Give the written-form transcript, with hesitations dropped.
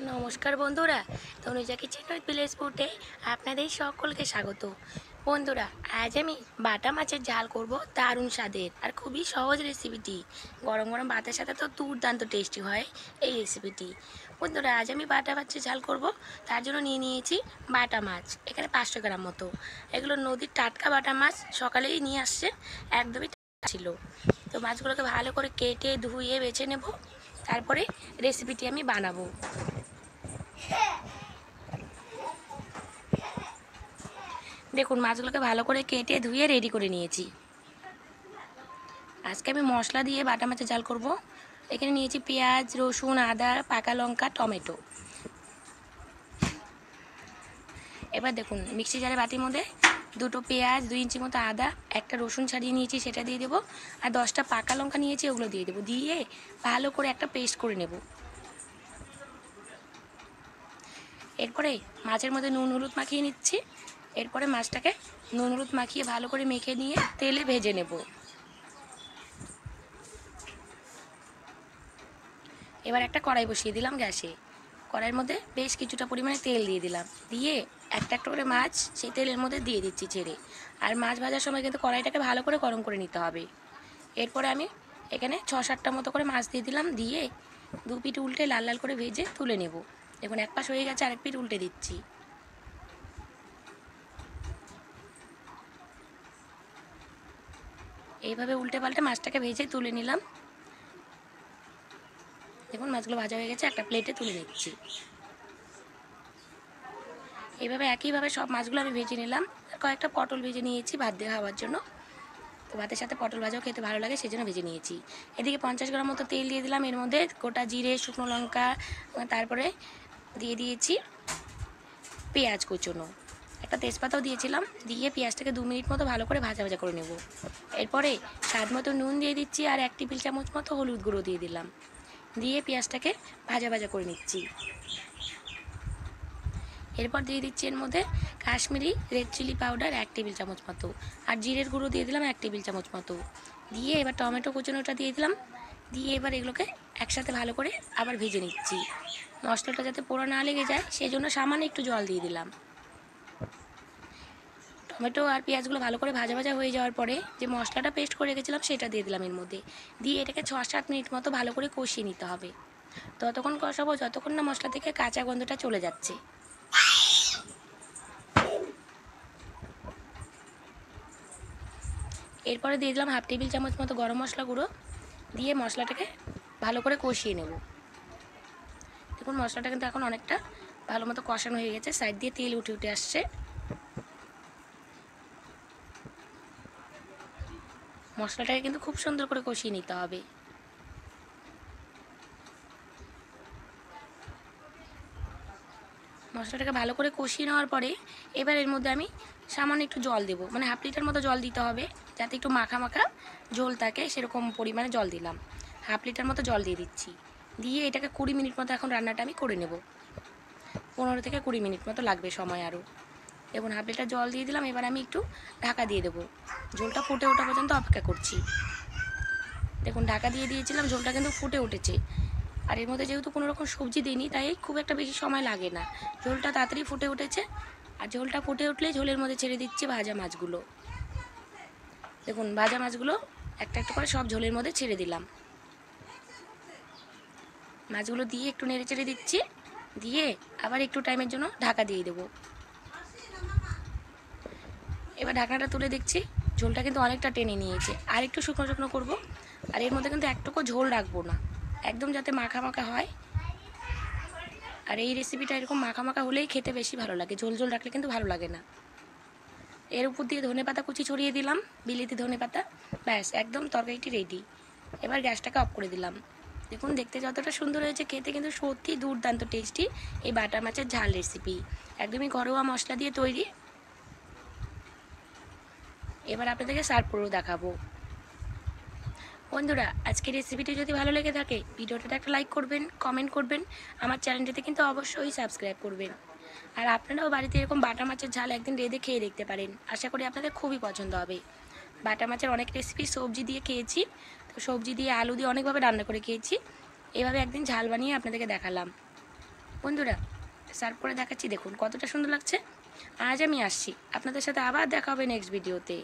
নমস্কার বন্ধুরা, Tanuja kitchen with village ফুডে আপনাদের সকলকে স্বাগত। বন্ধুরা, আজ আমি বাটা মাছের ঝাল করব দারুণ স্বাদের আর খুবই সহজ রেসিপিটি। গরম গরম ভাতের সাথে তো দুর্দান্ত টেস্টি হয় এই রেসিপিটি। বন্ধুরা, আজ আমি বাটা মাছের ঝাল করব, তার জন্য নিয়ে নিয়েছি বাটা মাছ, এখানে 500 গ্রাম মতো। এগুলো নদীর টাটকা বাটা মাছ, সকালেই নিয়ে আসছে, একদমই টাটকা ছিল। তো মাছগুলোকে ভালো করে কেটে ধুয়ে বেছে নেব, তারপরে রেসিপিটি আমি বানাবো। দেখুন, মাছগুলোকে ভালো করে কেটে ধুয়ে রেডি করে নিয়েছি। আজকে আমি মশলা দিয়ে বাটা মাছের ঝাল করব। এখানে নিয়েছি পেঁয়াজ, রসুন, আদা, পাকা লঙ্কা, টমেটো। এবার দেখুন, মিক্সি জারে বাটির মধ্যে 2টো পেঁয়াজ, 2 ইঞ্চি মতো আদা, একটা রসুন ছাড়িয়ে নিয়েছি, সেটা দিয়ে দেবো, আর 10টা পাকা লঙ্কা নিয়েছি, ওগুলো দিয়ে দেবো। দিয়ে ভালো করে একটা পেস্ট করে নেব। এরপরে মাছের মধ্যে নুন হলুদ মাখিয়ে নিচ্ছি। এরপরে মাছটাকে নুন হলুদ মাখিয়ে ভালো করে মেখে নিয়ে তেলে ভেজে নেব। এবার একটা কড়াই বসিয়ে দিলাম গ্যাসে। কড়াইয়ের মধ্যে বেশ কিছুটা পরিমাণে তেল দিয়ে দিলাম। দিয়ে একটা একটা করে মাছ সেই তেলের মধ্যে দিয়ে দিচ্ছি ছেড়ে। আর মাছ ভাজার সময় কিন্তু কড়াইটাকে ভালো করে গরম করে নিতে হবে। এরপরে আমি এখানে 6-7টা মতো করে মাছ দিয়ে দিলাম। দিয়ে 2 পিঠ উল্টে লাল লাল করে ভেজে তুলে নেব। দেখুন, এক পাশ হয়ে গেছে, আরেক পিঠ উল্টে দিচ্ছি। এইভাবে উল্টে পাল্টে মাছটাকে ভেজে তুলে নিলাম। দেখুন, মাছগুলো ভাজা হয়ে গেছে, একটা প্লেটে তুলে নিচ্ছি। এইভাবে একইভাবে সব মাছগুলো আমি ভেজে নিলাম। আর কয়েকটা পটল ভেজে নিয়েছি ভাত দিয়ে খাওয়ার জন্য। তো ভাতের সাথে পটল ভাজাও খেতে ভালো লাগে, সেই জন্য ভেজে নিয়েছি। এদিকে 50 গ্রাম মতো তেল দিয়ে দিলাম। এর মধ্যে গোটা জিরে, শুকনো লঙ্কা, তারপরে দিয়ে দিয়েছি পেঁয়াজ কুচনো, একটা তেজপাতাও দিয়েছিলাম। দিয়ে পেঁয়াজটাকে 2 মিনিট মতো ভালো করে ভাজা ভাজা করে নেব। এরপরে স্বাদ মতো নুন দিয়ে দিচ্ছি, আর 1 টেবিল চামচ মতো হলুদ গুঁড়ো দিয়ে দিলাম। দিয়ে পেঁয়াজটাকে ভাজা ভাজা করে নিচ্ছি। এরপর দিয়ে দিচ্ছি এর মধ্যে Kashmiri red chilli powder 1 table চামচ মতো, আর জিরের গুঁড়ো দিয়ে দিলাম 1 টেবিল চামচ মতো। দিয়ে এবার টমেটো কুচনোটা দিয়ে দিলাম। দিয়ে এবার এগুলোকে একসাথে ভালো করে আবার ভেজে নিচ্ছি। মশলাটা যাতে পোড়া না লেগে যায়, সেই জন্য সামান্য একটু জল দিয়ে দিলাম। টমেটো আর পেঁয়াজগুলো ভালো করে ভাজা ভাজা হয়ে যাওয়ার পরে যে মশলাটা পেস্ট করে রেখেছিলাম সেটা দিয়ে দিলাম এর মধ্যে। দিয়ে এটাকে 6-7 মিনিট মতো ভালো করে কষিয়ে নিতে হবে। ততক্ষণ কষাবো যতক্ষণ না মশলা থেকে কাঁচা গন্ধটা চলে যাচ্ছে। এরপরে দিয়ে দিলাম 1/2 টেবিল চামচ মতো গরম মশলা গুঁড়ো। দিয়ে মশলাটাকে ভালো করে কষিয়ে নেব। দেখুন, মশলাটা কিন্তু এখন অনেকটা ভালো মতো কষানো হয়ে গেছে, সাইড দিয়ে তেল উঠে উঠে আসছে। মশলাটাকে কিন্তু খুব সুন্দর করে কষিয়ে নিতে হবে। মশলাটাকে ভালো করে কষিয়ে নেওয়ার পরে এবার এর মধ্যে আমি সামান্য একটু জল দেবো, মানে 1/2 লিটার মতো জল দিতে হবে, যাতে একটু মাখা মাখা ঝোল থাকে, সেরকম পরিমাণে জল দিলাম। 1/2 লিটার মতো জল দিয়ে দিচ্ছি। দিয়ে এটাকে 20 মিনিট মতো এখন রান্নাটা আমি করে নেব। 15 থেকে 20 মিনিট মতো লাগবে সময় আরও। দেখুন, 1/2 লিটার জল দিয়ে দিলাম। এবার আমি একটু ঢাকা দিয়ে দেবো, ঝোলটা ফুটে ওঠা পর্যন্ত অপেক্ষা করছি। দেখুন, ঢাকা দিয়ে দিয়েছিলাম, ঝোলটা কিন্তু ফুটে উঠেছে। আর এর মধ্যে যেহেতু কোনো রকম সবজি দিইনি, তাই খুব একটা বেশি সময় লাগে না, ঝোলটা তাড়াতাড়ি ফুটে উঠেছে। আর ঝোলটা ফুটে উঠলে ঝোলের মধ্যে ছেড়ে দিচ্ছি ভাজা মাছগুলো। দেখুন, ভাজা মাছগুলো একটা একটা করে সব ঝোলের মধ্যে ছেড়ে দিলাম। মাছগুলো দিয়ে একটু নেড়ে চেড়ে দিচ্ছি। দিয়ে আবার একটু টাইমের জন্য ঢাকা দিয়ে দেবো। এবার ঢাকনাটা তুলে দেখছি, ঝোলটা কিন্তু অনেকটা টেনে নিয়েছে। আর একটু শুকনো শুকনো করবো। আর এর মধ্যে কিন্তু একটুকু ঝোল রাখবো না, একদম যাতে মাখা মাখা হয়। আর এই রেসিপিটা এরকম মাখা মাখা হলেই খেতে বেশি ভালো লাগে, ঝোল ঝোল রাখলে কিন্তু ভালো লাগে না। এর উপর দিয়ে ধনেপাতা কুচি ছড়িয়ে দিলাম, বিলিতি ধনেপাতা। ব্যাস, একদম তরকারিটি রেডি। এবার গ্যাসটাকে অফ করে দিলাম। দেখুন, দেখতে যতটা সুন্দর হয়েছে, খেতে কিন্তু সত্যি দুর্দান্ত টেস্টি এই বাটা মাছের ঝাল রেসিপি, একদমই ঘরোয়া মশলা দিয়ে তৈরি। এবার আপনাদেরকে সার্ভ করেও দেখাবো। বন্ধুরা, আজকের রেসিপিটি যদি ভালো লেগে থাকে, ভিডিওটাতে একটা লাইক করবেন, কমেন্ট করবেন, আমার চ্যানেলটিতে কিন্তু অবশ্যই সাবস্ক্রাইব করবেন। আর আপনারাও বাড়িতে এরকম বাটা মাছের ঝাল একদিন রেঁধে খেয়ে দেখতে পারেন, আশা করি আপনাদের খুবই পছন্দ হবে। বাটা মাছের অনেক রেসিপি সবজি দিয়ে খেয়েছি, তো সবজি দিয়ে আলু দিয়ে অনেকভাবে রান্না করে খেয়েছি। এভাবে একদিন ঝাল বানিয়ে আপনাদেরকে দেখালাম। বন্ধুরা সার্ভ করে দেখাচ্ছি, দেখুন কতটা সুন্দর লাগছে। আজ আমি আসছি, আপনাদের সাথে আবার দেখা হবে নেক্সট ভিডিওতে।